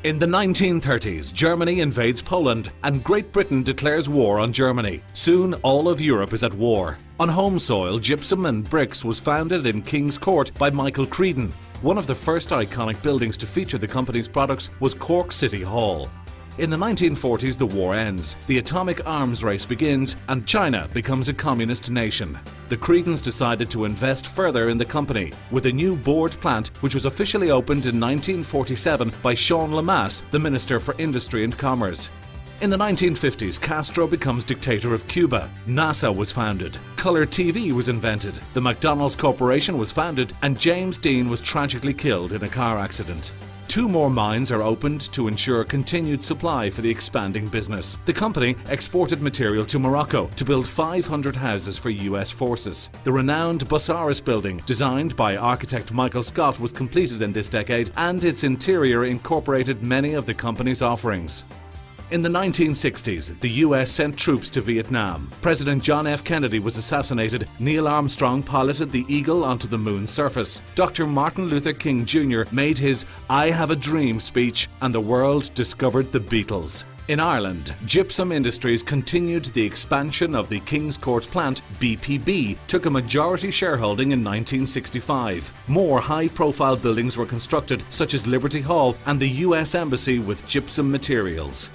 In the 1930s, Germany invades Poland and Great Britain declares war on Germany. Soon, all of Europe is at war. On home soil, Gypsum and Bricks was founded in King's Court by Michael Creedon. One of the first iconic buildings to feature the company's products was Cork City Hall. In the 1940s, the war ends, the atomic arms race begins, and China becomes a communist nation. The Creedons decided to invest further in the company, with a new board plant which was officially opened in 1947 by Sean Lemass, the Minister for Industry and Commerce. In the 1950s, Castro becomes dictator of Cuba. NASA was founded. Color TV was invented. The McDonald's Corporation was founded, and James Dean was tragically killed in a car accident. 2 more mines are opened to ensure continued supply for the expanding business. The company exported material to Morocco to build 500 houses for US forces. The renowned Bucyrus building, designed by architect Michael Scott, was completed in this decade, and its interior incorporated many of the company's offerings. In the 1960s, the US sent troops to Vietnam. President John F. Kennedy was assassinated. Neil Armstrong piloted the Eagle onto the moon's surface. Dr. Martin Luther King Jr. made his "I Have a Dream" speech, and the world discovered the Beatles. In Ireland, Gypsum Industries continued the expansion of the King's Court plant. BPB took a majority shareholding in 1965. More high-profile buildings were constructed, such as Liberty Hall and the US Embassy with gypsum materials.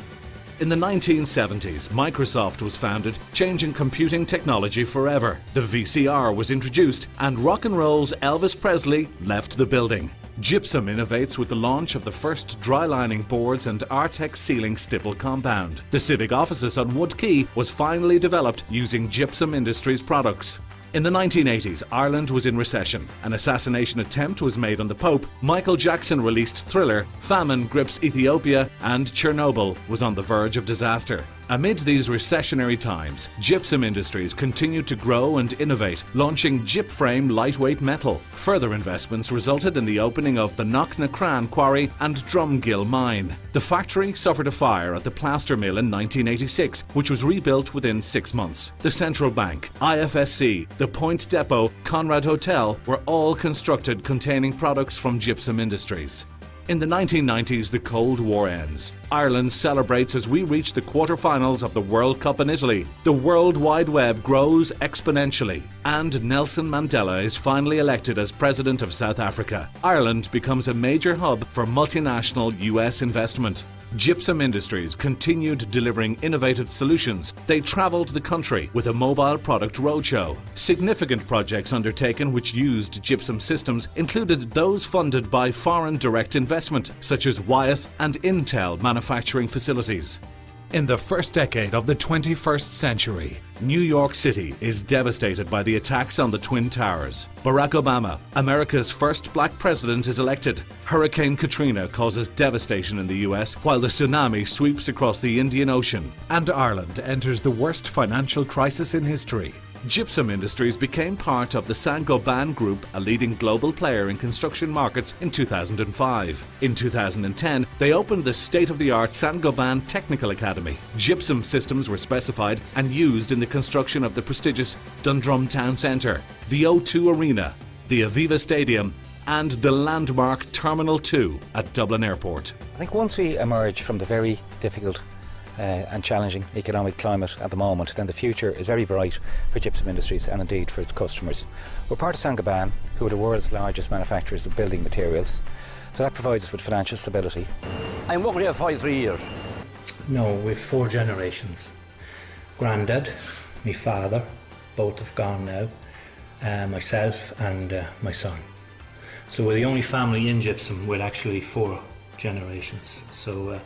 In the 1970s, Microsoft was founded, changing computing technology forever. The VCR was introduced, and rock and roll's Elvis Presley left the building. Gypsum innovates with the launch of the first dry lining boards and Artex ceiling stipple compound. The Civic Offices on Wood Quay was finally developed using Gypsum Industries products. In the 1980s, Ireland was in recession. An assassination attempt was made on the Pope. Michael Jackson released Thriller. Famine grips Ethiopia, and Chernobyl was on the verge of disaster. Amid these recessionary times, Gypsum Industries continued to grow and innovate, launching Gypframe lightweight metal. Further investments resulted in the opening of the Knocknacran quarry and Drumgill mine. The factory suffered a fire at the plaster mill in 1986, which was rebuilt within 6 months. The Central Bank, IFSC, the Point Depot, Conrad Hotel were all constructed containing products from Gypsum Industries. In the 1990s, the Cold War ends. Ireland celebrates as we reach the quarter-finals of the World Cup in Italy. The World Wide Web grows exponentially, and Nelson Mandela is finally elected as President of South Africa. Ireland becomes a major hub for multinational US investment. Gypsum Industries continued delivering innovative solutions. They travelled the country with a mobile product roadshow. Significant projects undertaken which used gypsum systems included those funded by foreign direct investment, such as Wyeth and Intel manufacturing facilities. In the first decade of the 21st century, New York City is devastated by the attacks on the Twin Towers. Barack Obama, America's first black president, is elected. Hurricane Katrina causes devastation in the US, while the tsunami sweeps across the Indian Ocean. And Ireland enters the worst financial crisis in history. Gypsum Industries became part of the Saint-Gobain Group, a leading global player in construction markets, in 2005. In 2010, they opened the state-of-the-art Saint-Gobain Technical Academy. Gypsum systems were specified and used in the construction of the prestigious Dundrum Town Centre, the O2 Arena, the Aviva Stadium, and the landmark Terminal 2 at Dublin Airport. I think once we emerge from the very difficult and challenging economic climate at the moment, then the future is very bright for Gypsum Industries and indeed for its customers. We're part of Saint-Gobain, who are the world's largest manufacturers of building materials, so that provides us with financial stability. I'm working here 43 years. No, we've 4 generations. Granddad, my father, both have gone now, myself and my son. So we're the only family in Gypsum with actually 4 generations. So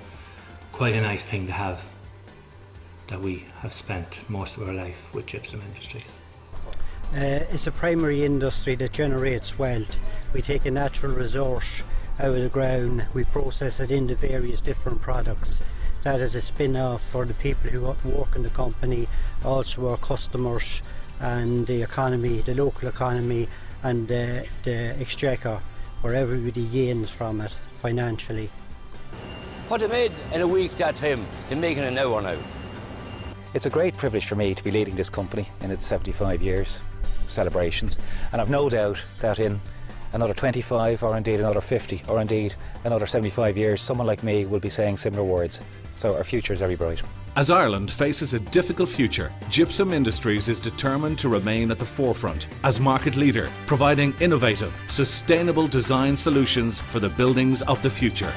quite a nice thing to have, that we have spent most of our life with Gypsum Industries. It's a primary industry that generates wealth. We take a natural resource out of the ground, we process it into various different products. That is a spin-off for the people who work in the company, also our customers and the economy, the local economy and the exchequer, where everybody gains from it financially. What they made in a week that time, they're making an hour now. It's a great privilege for me to be leading this company in its 75 years celebrations, and I've no doubt that in another 25 or indeed another 50 or indeed another 75 years, someone like me will be saying similar words. So our future is very bright. As Ireland faces a difficult future, Gypsum Industries is determined to remain at the forefront as market leader, providing innovative, sustainable design solutions for the buildings of the future.